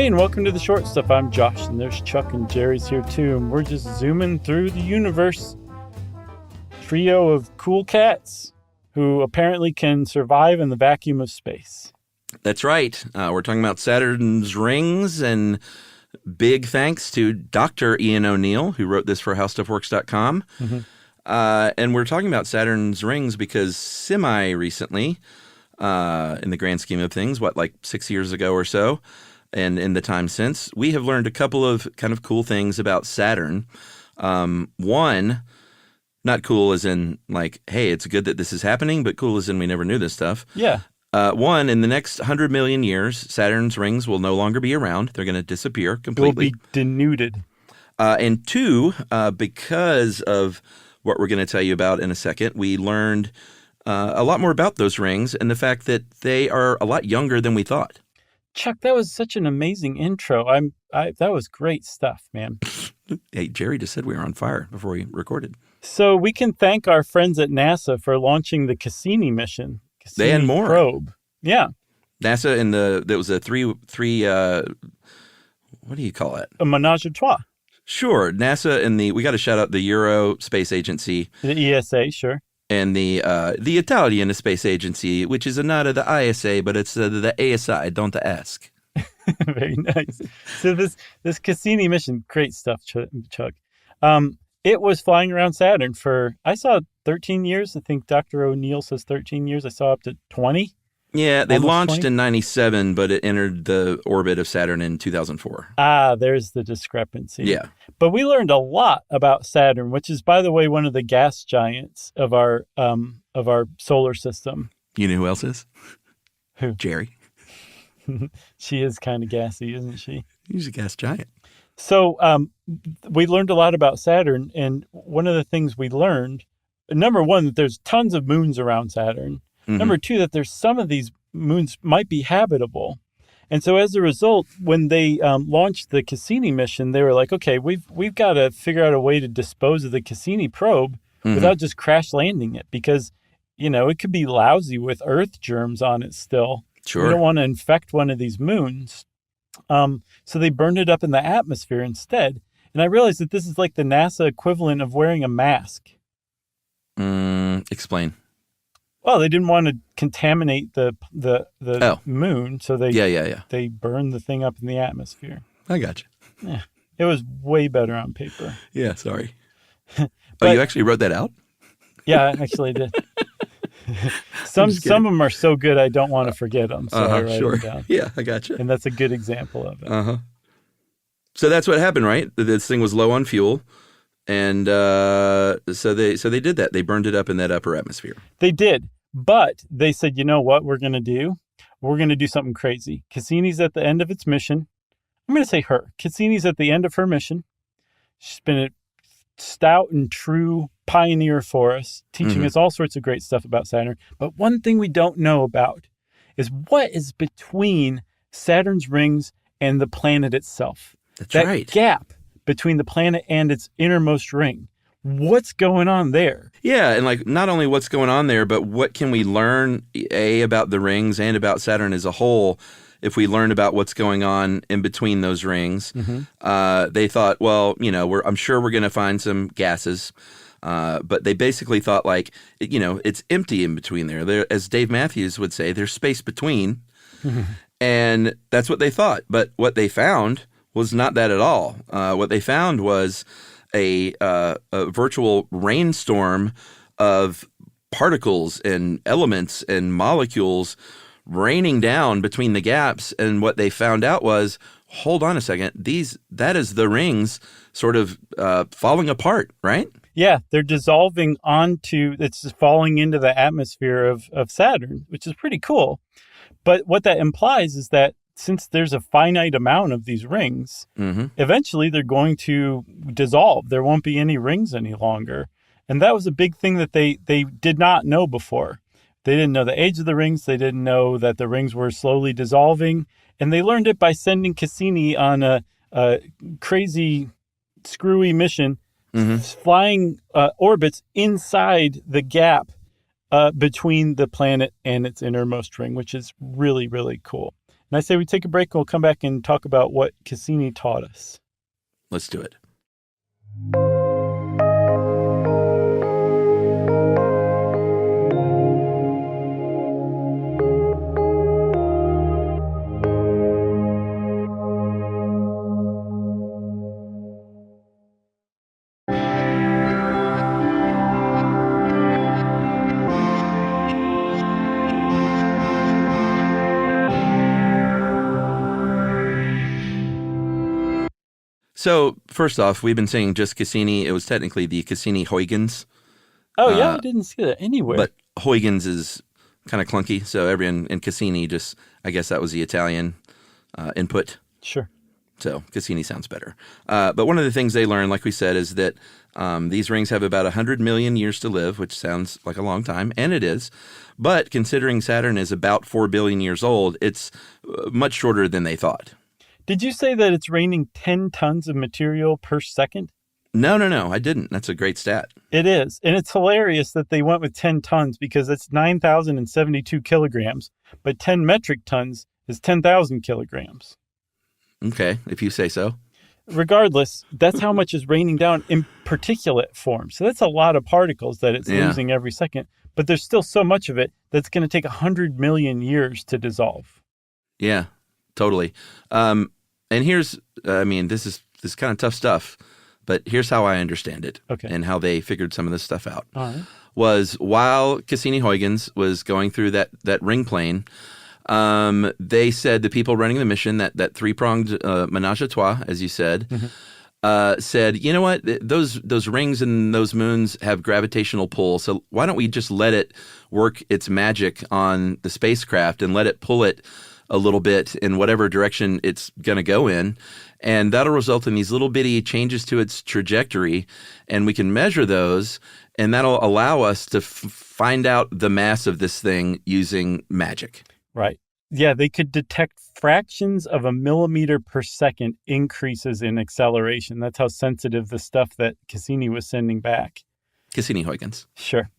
Hey, and welcome to The Short Stuff. I'm Josh, and there's Chuck and Jerry's here too, and we're just zooming through the universe. Trio of cool cats who apparently can survive in the vacuum of space. That's right. We're talking about Saturn's rings, and big thanks to Dr. Ian O'Neill, who wrote this for HowStuffWorks.com. Mm-hmm. And we're talking about Saturn's rings because semi-recently, in the grand scheme of things, like 6 years ago or so, and in the time since, we have learned a couple of kind of cool things about Saturn. One, not cool as in like, hey, it's good that this is happening, but cool as in we never knew this stuff. Yeah. One, in the next 100 million years, Saturn's rings will no longer be around. They're going to disappear completely. They'll be denuded. And two, because of what we're going to tell you about in a second, we learned a lot more about those rings and the fact that they are a lot younger than we thought. Chuck, that was such an amazing intro. That was great stuff, man. Hey, Jerry just said we were on fire before we recorded. So we can thank our friends at NASA for launching the Cassini mission. They had more probe. Yeah. NASA and there was a three. What do you call it? A menage a trois. Sure, NASA and we got to shout out the Euro Space Agency, the ESA, sure, and the Italian Space Agency, which is not the ISA, but it's the ASI. Don't ask. Very nice. So this Cassini mission, great stuff, Chuck. It was flying around Saturn for, I saw 13 years. I think Dr. O'Neill says 13 years. I saw up to 20. Yeah, they launched 20? in 97, but it entered the orbit of Saturn in 2004. There's the discrepancy. Yeah. But we learned a lot about Saturn, which is, by the way, one of the gas giants of our solar system. You know who else is? Who? Jerry. She is kind of gassy, isn't she? He's a gas giant. So we learned a lot about Saturn, and one of the things we learned, number one, that there's tons of moons around Saturn. Mm-hmm. Number two, that there's some of these moons might be habitable. And so as a result, when they launched the Cassini mission, they were like, okay, we've got to figure out a way to dispose of the Cassini probe without just crash landing it, because, it could be lousy with Earth germs on it still. Sure. We don't want to infect one of these moons. So they burned it up in the atmosphere instead. And I realized that this is like the NASA equivalent of wearing a mask. Explain. Well, they didn't want to contaminate the moon, so they burned the thing up in the atmosphere. I got you. Yeah, it was way better on paper. Yeah, sorry. But, you actually wrote that out? Yeah, actually I did. Some of them are so good I don't want to forget them, so I write them down. Yeah, I got you. And that's a good example of it. So that's what happened, right? This thing was low on fuel. And so they did that. They burned it up in that upper atmosphere. They did. But they said, you know what we're going to do? We're going to do something crazy. Cassini's at the end of its mission. I'm going to say her. Cassini's at the end of her mission. She's been a stout and true pioneer for us, teaching us all sorts of great stuff about Saturn. But one thing we don't know about is what is between Saturn's rings and the planet itself. That's right. That gap between the planet and its innermost ring. What's going on there? Yeah, and not only what's going on there, but what can we learn, about the rings and about Saturn as a whole, if we learn about what's going on in between those rings. They thought, well, I'm sure we're going to find some gases, but they basically thought it's empty in between there. As Dave Matthews would say, there's space between, and that's what they thought. But what they found was not that at all. What they found was a virtual rainstorm of particles and elements and molecules raining down between the gaps. And what they found out was, hold on a second, that is the rings sort of falling apart, right? Yeah, they're dissolving it's just falling into the atmosphere of Saturn, which is pretty cool. But what that implies is that since there's a finite amount of these rings, eventually they're going to dissolve. There won't be any rings any longer. And that was a big thing that they did not know before. They didn't know the age of the rings. They didn't know that the rings were slowly dissolving. And they learned it by sending Cassini on a crazy, screwy mission, flying orbits inside the gap between the planet and its innermost ring, which is really, really cool. And I say we take a break and we'll come back and talk about what Cassini taught us. Let's do it. So, first off, we've been saying just Cassini. It was technically the Cassini-Huygens. Oh, yeah, I didn't see that anywhere. But Huygens is kind of clunky, so and Cassini just, I guess that was the Italian input. Sure. So Cassini sounds better. But one of the things they learned, like we said, is that these rings have about 100 million years to live, which sounds like a long time, and it is. But considering Saturn is about 4 billion years old, it's much shorter than they thought. Did you say that it's raining 10 tons of material per second? No, I didn't. That's a great stat. It is. And it's hilarious that they went with 10 tons because it's 9,072 kilograms, but 10 metric tons is 10,000 kilograms. Okay, if you say so. Regardless, that's how much is raining down in particulate form. So that's a lot of particles that it's losing every second. But there's still so much of it that's going to take 100 million years to dissolve. Yeah, totally. And here's, this is kind of tough stuff, but here's how I understand it and how they figured some of this stuff out. All right. Was while Cassini-Huygens was going through that ring plane, they said the people running the mission, that three-pronged menage a trois, as you said, said, you know what, those rings and those moons have gravitational pull, so why don't we just let it work its magic on the spacecraft and let it pull it a little bit in whatever direction it's going to go in, and that'll result in these little bitty changes to its trajectory, and we can measure those, and that'll allow us to find out the mass of this thing using magic. Right. Yeah, they could detect fractions of a millimeter per second increases in acceleration. That's how sensitive the stuff that Cassini was sending back. Cassini-Huygens. Sure.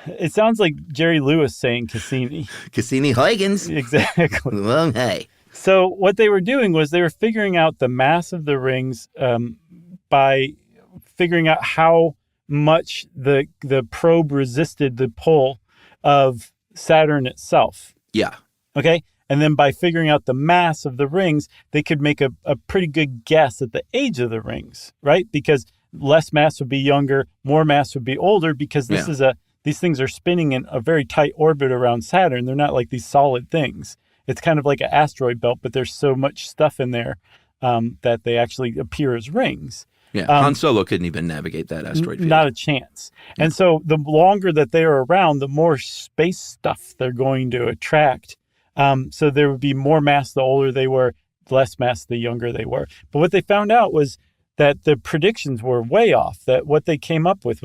It sounds like Jerry Lewis saying Cassini. Cassini-Huygens. Exactly. Well, hey. So what they were doing was they were figuring out the mass of the rings by figuring out how much the probe resisted the pull of Saturn itself. Yeah. Okay? And then by figuring out the mass of the rings, they could make a pretty good guess at the age of the rings, right? Because less mass would be younger, more mass would be older, because these things are spinning in a very tight orbit around Saturn. They're not like these solid things. It's kind of like an asteroid belt, but there's so much stuff in there that they actually appear as rings. Yeah, Han Solo couldn't even navigate that asteroid field. Not a chance. Yeah. And so the longer that they are around, the more space stuff they're going to attract. So there would be more mass the older they were, less mass the younger they were. But what they found out was that the predictions were way off, that what they came up with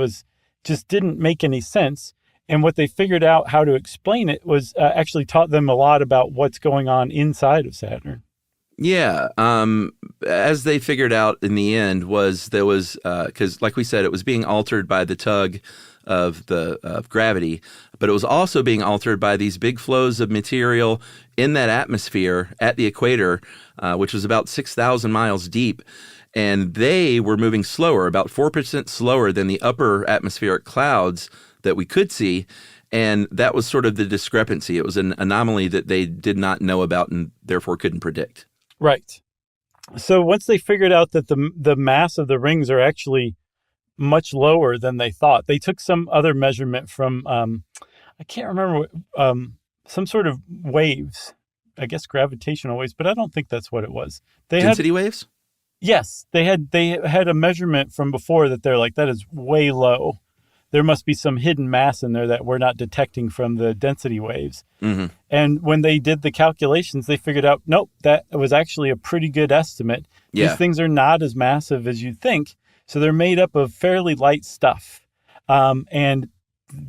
just didn't make any sense. And what they figured out how to explain it was actually taught them a lot about what's going on inside of Saturn. Yeah. As they figured out in the end there was, because like we said, it was being altered by the tug of gravity, but it was also being altered by these big flows of material in that atmosphere at the equator, which was about 6,000 miles deep. And they were moving slower, about 4% slower than the upper atmospheric clouds that we could see. And that was sort of the discrepancy. It was an anomaly that they did not know about and therefore couldn't predict. Right. So once they figured out that the mass of the rings are actually much lower than they thought, they took some other measurement from, I can't remember, some sort of waves, I guess gravitational waves, but I don't think that's what it was. Density waves? Yes, they had a measurement from before that they're like, that is way low. There must be some hidden mass in there that we're not detecting from the density waves. Mm-hmm. And when they did the calculations, they figured out, nope, that was actually a pretty good estimate. Yeah. These things are not as massive as you think. So they're made up of fairly light stuff. And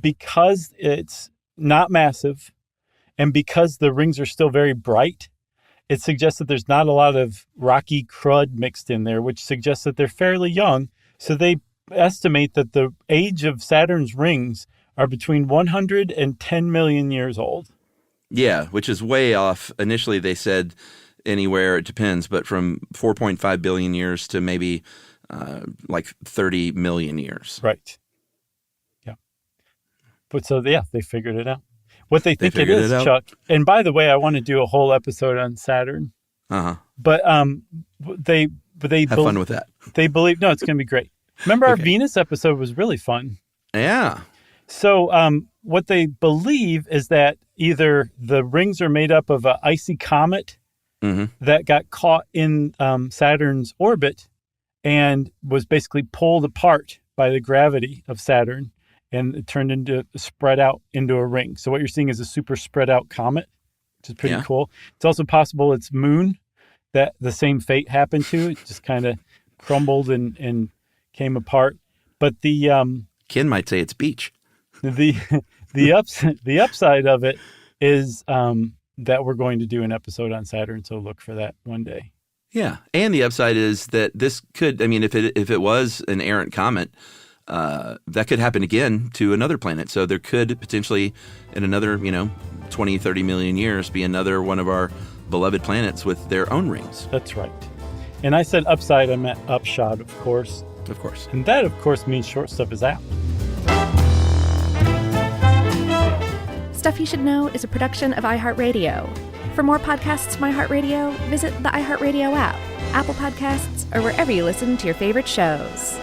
because it's not massive and because the rings are still very bright, it suggests that there's not a lot of rocky crud mixed in there, which suggests that they're fairly young. So they estimate that the age of Saturn's rings are between 100 and 10 million years old. Yeah, which is way off. Initially, they said anywhere, it depends, but from 4.5 billion years to maybe like 30 million years. Right. Yeah. But so, yeah, they figured it out. What they think it figured is, it out. Chuck. And by the way, I want to do a whole episode on Saturn. Uh-huh. But they Have fun with that. They believe, no, it's going to be great. Remember our Okay. Venus episode was really fun. Yeah. So what they believe is that either the rings are made up of an icy comet that got caught in Saturn's orbit and was basically pulled apart by the gravity of Saturn, and it turned into spread out into a ring. So what you're seeing is a super spread out comet, which is pretty cool. It's also possible it's Moon that the same fate happened to. It just kind of crumbled and came apart. But the Ken might say it's beach. the upside of it is that we're going to do an episode on Saturn, so look for that one day. Yeah, and the upside is that this could, I mean, if it was an errant comet, that could happen again to another planet. So there could potentially, in another, 20, 30 million years, be another one of our beloved planets with their own rings. That's right. And I said upside, I meant upshot, of course. Of course. And that, of course, means short stuff is out. Stuff You Should Know is a production of iHeartRadio. For more podcasts from iHeartRadio, visit the iHeartRadio app, Apple Podcasts, or wherever you listen to your favorite shows.